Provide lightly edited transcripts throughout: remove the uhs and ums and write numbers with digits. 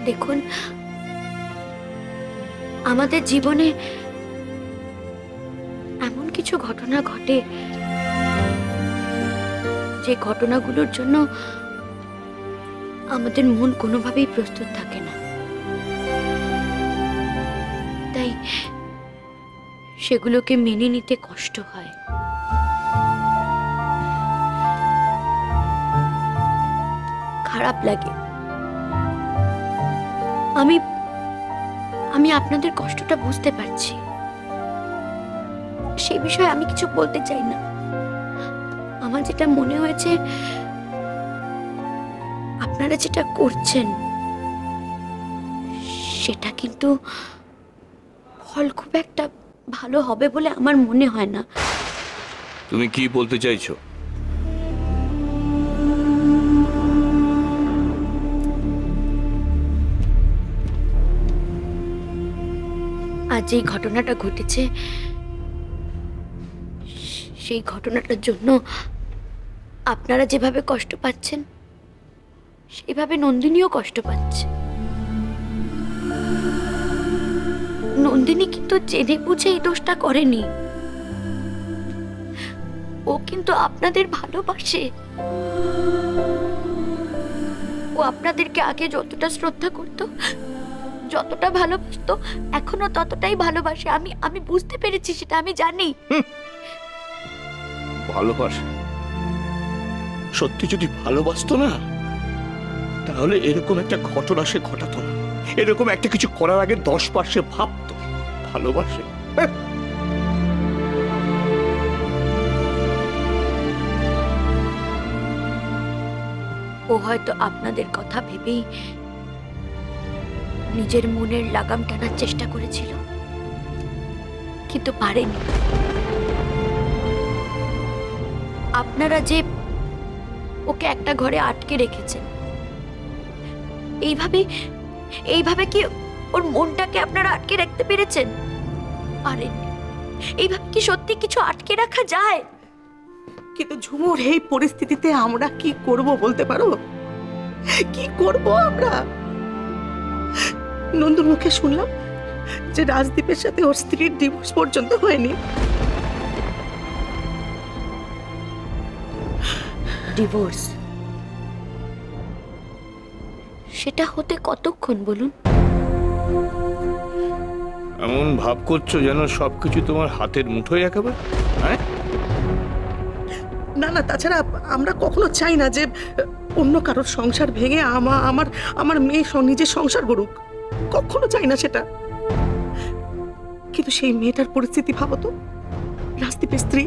দেখুন, আমাদের জীবনে এমন কিছু ঘটনা ঘটে যে ঘটনাগুলোর জন্য আমাদের মন কোনোভাবেই প্রস্তুত থাকে না। তাই সেগুলোকে মেনে নিতে কষ্ট হয়। খারাপ লাগে। আমি আপনাদের কষ্টটা বুঝতে পারছি। সেই বিষয়ে আমি কিছু বলতে চাই না। আমার যেটা মনে হয়েছে, আপনারা যেটা করছেন সেটা কিন্তু ফল খুব একটা ভালো হবে বলে আমার মনে হয় না। তুমি কি বলতে চাইছো? আজ যেই ঘটনাটা ঘটেছে, সেই ঘটনাটার জন্য আপনারা যেভাবে কষ্ট পাচ্ছেন, সেইভাবে নন্দিনীও কষ্ট পাচ্ছে। নন্দিনী কিন্তু জেনে বুঝে এই দোষটা করেনি। ও কিন্তু আপনাদের ভালোবাসে। ও আপনাদেরকে আগে যতটা শ্রদ্ধা করতো, যতটা ভালোবাসতো, এখনো ততটাই ভালোবাসে। আমি বুঝতে পেরেছি, সেটা আমি জানি। ভালোবাসে? সত্যি যদি ভালোবাসতো না, তাহলে এরকম একটা ঘটনা সে ঘটাতো না। এরকম একটা কিছু করার আগে 10 বার সে ভাবতো। ভালোবাসে? ও হয়তো আপনাদের কথা ভেবেই নিজের মনের লাগাম টানার চেষ্টা করেছিল, কিন্তু পারেনি। আপনারা যে ওকে একটা ঘরে আটকে রেখেছেন, এইভাবে কি ওর মনটাকে আপনারা আটকে রাখতে পেরেছেন? পারেননি। এইভাবে কি সত্যি কিছু আটকে রাখা যায়? কিন্তু ঝুমুর, এই পরিস্থিতিতে আমরা কি করব বলতে পারো? কি করব আমরা? নন্দুর মুখে শুনলাম যে রাজদীপের সাথে ওর স্ত্রীর ডিভোর্স পর্যন্ত হয়নি। ডিভোর্স? সেটা হতে কতক্ষণ বলুন? এমন ভাব করছো যেন সবকিছু তোমার হাতের মুঠোয় একেবারে। হ্যাঁ, না না, তাছাড়া আমরা কখনো চাই না যে অন্য কারোর সংসার ভেঙে আমার মেয়ে নিজের সংসার গড়ুক। কখনো চাই না সেটা। কিন্তু সেই মেয়েটার পরিস্থিতি ভাবো তো। রাজদীপের স্ত্রী,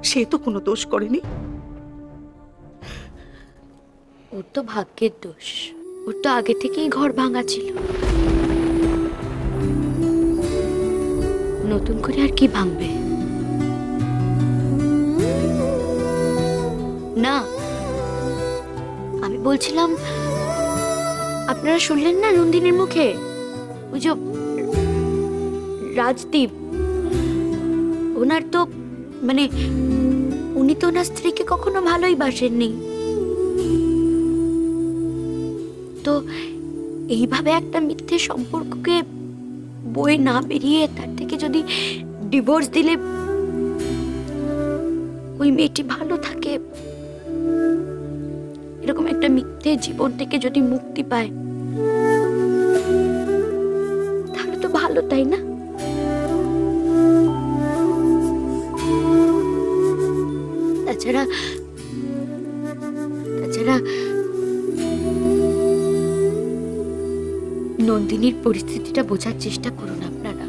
সে তো কোনো দোষ করেনি। ওর তো ভাগ্যের দোষ। ওর তো আগে থেকেই ঘর ভাঙা ছিল। নতুন করে আর কি ভাঙবে? না, আমি বলছিলাম, আপনারা শুনলেন না নন্দিনীর মুখে? ওই যে রাজদীপ, ওনার তো মানে উনি তো ওনার স্ত্রীকে কখনো ভালোই বাসেননি। তো এইভাবে একটা মিথ্যে সম্পর্ককে বয়ে না বেরিয়ে তার থেকে যদি ডিভোর্স দিলে ওই মেয়েটি ভালো থাকে, এরকম একটা মিথ্যে জীবন থেকে যদি মুক্তি পায়, তাহলে তো ভালো, তাই না? তাছাড়া নন্দিনীর পরিস্থিতিটা বোঝার চেষ্টা করুন আপনারা।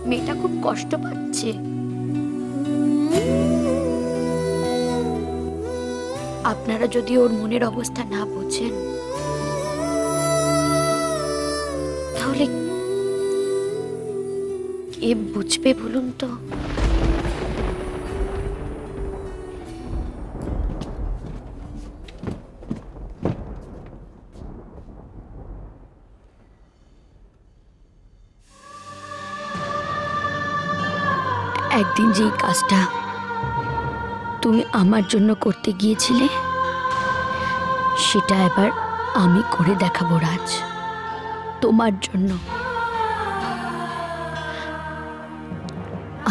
মেয়েটা খুব কষ্ট পাচ্ছে। আপনারা যদি ওর মনের অবস্থা না বোঝেন, তাহলে কে বুঝবে বলুন তো? একদিন যেই কাজটা তুমি আমার জন্য করতে গিয়েছিলে, সেটা এবার আমি করে দেখাবো রাজ, তোমার জন্য।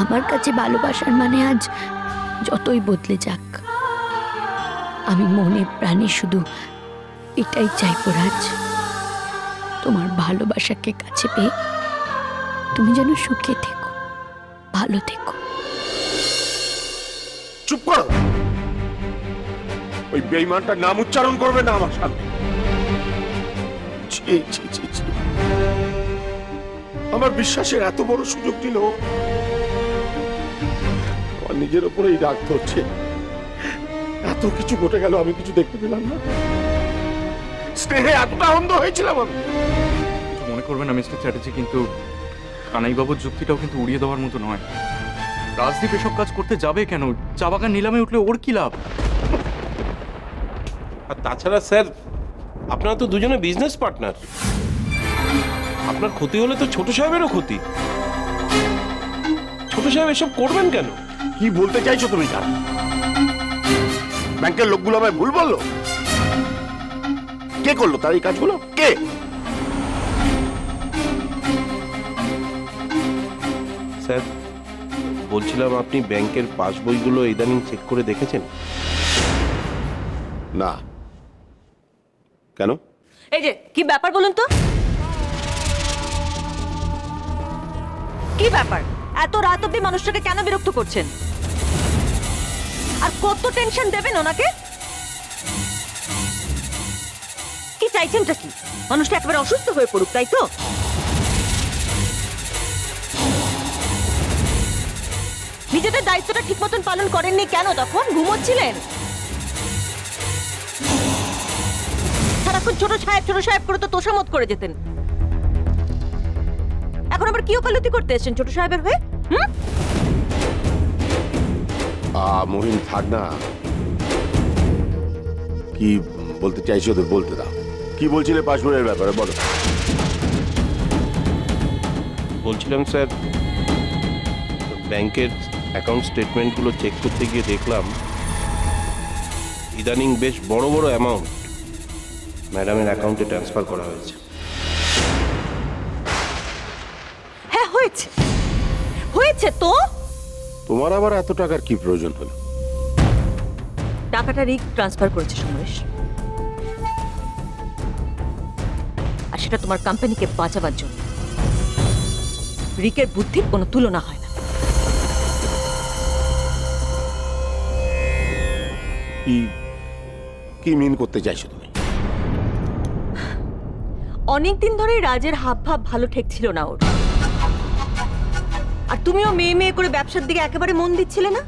আমার কাছে ভালোবাসার মানে আজ যতই বদলে যাক, আমি মনে প্রাণে শুধু এটাই চাইবো রাজ, তোমার ভালোবাসাকে কাছে পেয়ে তুমি যেন সুখে থেকো, ভালো থেকো। চুপ করো, ওই বেঈমানটার নাম উচ্চারণ করবে না আমার সামনে। ছি ছি ছি ছি, আমার বিশ্বাসের এত বড় সুযোগ দিল, আমার নিজের উপরেই রাগ ধরছে। এত কিছু ঘটে গেল, আমি কিছু দেখতে পেলাম না। স্নেহে এতটা অন্ধ হয়েছিলাম আমি। কিছু মনে করবেন না মিস্টার চ্যাটার্জি, কিন্তু কানাইবাবুর যুক্তিটাও কিন্তু উড়িয়ে দেওয়ার মতো নয়। রাজদীপ এসব কাজ করতে যাবে কেন? চা বাগান নিলামে উঠলে ওর কি লাভ? আর তাছাড়া স্যার, আপনারা তো দুজনে বিজনেস পার্টনার। আপনার ক্ষতি হলে তো ছোট সাহেবেরও ক্ষতি। ছোট সাহেব এসব করবেন কেন? কি বলতে চাইছো তুমি? তারা ব্যাংকের লোকগুলো আমায় ভুল বললো? কে করলো তার এই কাজগুলো? কে? স্যার বলছিলাম, আপনি ব্যাংকের পাসবইগুলো ইদানিং চেক করে দেখেছেন? না। কেন? এই যে কি ব্যাপার বলুন তো, কি ব্যাপার? এত রাত অব্দি মানুষটাকে কেন বিরক্ত করছেন? আর কত টেনশন দেবেন ওনাকে? কি চাইছেনটা কি? মানুষটা একেবারে অসুস্থ হয়ে পড়ুক, তাই তো? নিজেদের দায়িত্বটা ঠিক মতন পালন করেননি কেন? তখন ঘুমোচ্ছিলেন। সারাক্ষণ ছোট সাহেব করে তো তোষামত করে যেতেন। এখন আবার কি ওকালতি করতে এসেছেন ছোট সাহেবের হয়ে? মহিন থাক না, কি বলতে চাইছো তো বলতে দাও। কি বলছিলে পাসবইয়ের ব্যাপারে বলো। বলছিলাম স্যার, ব্যাংকের অ্যাকাউন্ট স্টেটমেন্টগুলো চেক করতে গিয়ে দেখলাম ইদানিং বেশ বড় বড় অ্যামাউন্ট ম্যাডামের অ্যাকাউন্টে ট্রান্সফার করা হয়েছে। হ্যাঁ হয়েছে, হয়েছে তো। তোমার আবার এত টাকার কি প্রয়োজন হলো? টাকাটা রিক ট্রান্সফার করেছে সমরেশ, আর সেটা তোমার কোম্পানিকে বাঁচাবার জন্য। রিকের বুদ্ধির কোনো তুলনা হয় না। কি মিন করতে চাইছো তুমি? অনেকদিন ধরে রাজের হাব ভাব ভালো ঠেকছিল না ওর, আর তুমিও মেয়ে মেয়ে করে ব্যবসার দিকে একেবারে মন দিচ্ছিলে না।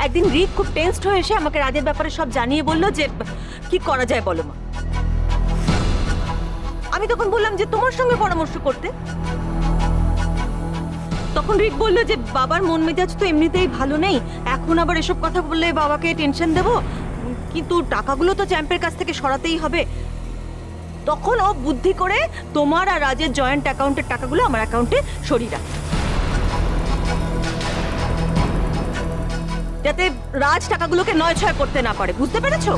একদিন রিক খুব টেনসড হয়ে এসে আমাকে রাজের ব্যাপারে সব জানিয়ে বলল যে কি করা যায় বলো মা। আমি তখন বললাম যে তোমার সঙ্গে পরামর্শ করতে। তখন রিক বলল যে বাবার মন মেজাজ তো এমনিতেই ভালো নেই, এখন আবার এসব কথা বললে বাবাকে টেনশন দেবো, কিন্তু টাকাগুলো তো চ্যাম্পের কাছ থেকে সরাতেই হবে। তখন ও বুদ্ধি করে তোমার আর রাজের জয়েন্ট অ্যাকাউন্টের টাকাগুলো আমার অ্যাকাউন্টে সরিয়ে রাখে, যাতে রাজ টাকাগুলোকে নয়-ছয় করতে না পারে। বুঝতে পেরেছো?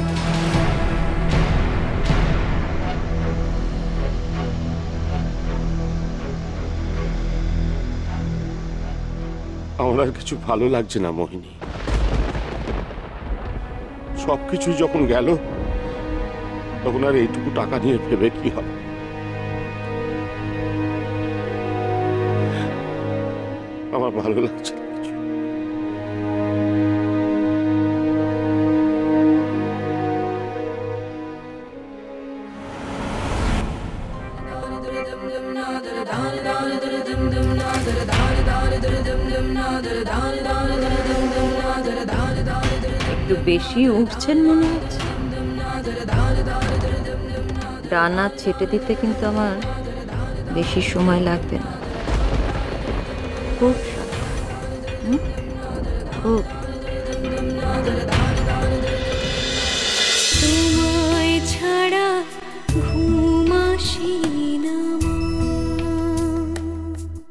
আমার আর কিছু ভালো লাগছে না মোহিনী। সবকিছুই যখন গেল, তখন আর এইটুকু টাকা নিয়ে ভেবে কি হবে? আমার ভালো লাগছে না কিছু। একটু বেশি উঠছেন মনে হচ্ছে। ডানা ছেটে দিতে কিন্তু আমার বেশি সময় লাগবে না। খুব খুব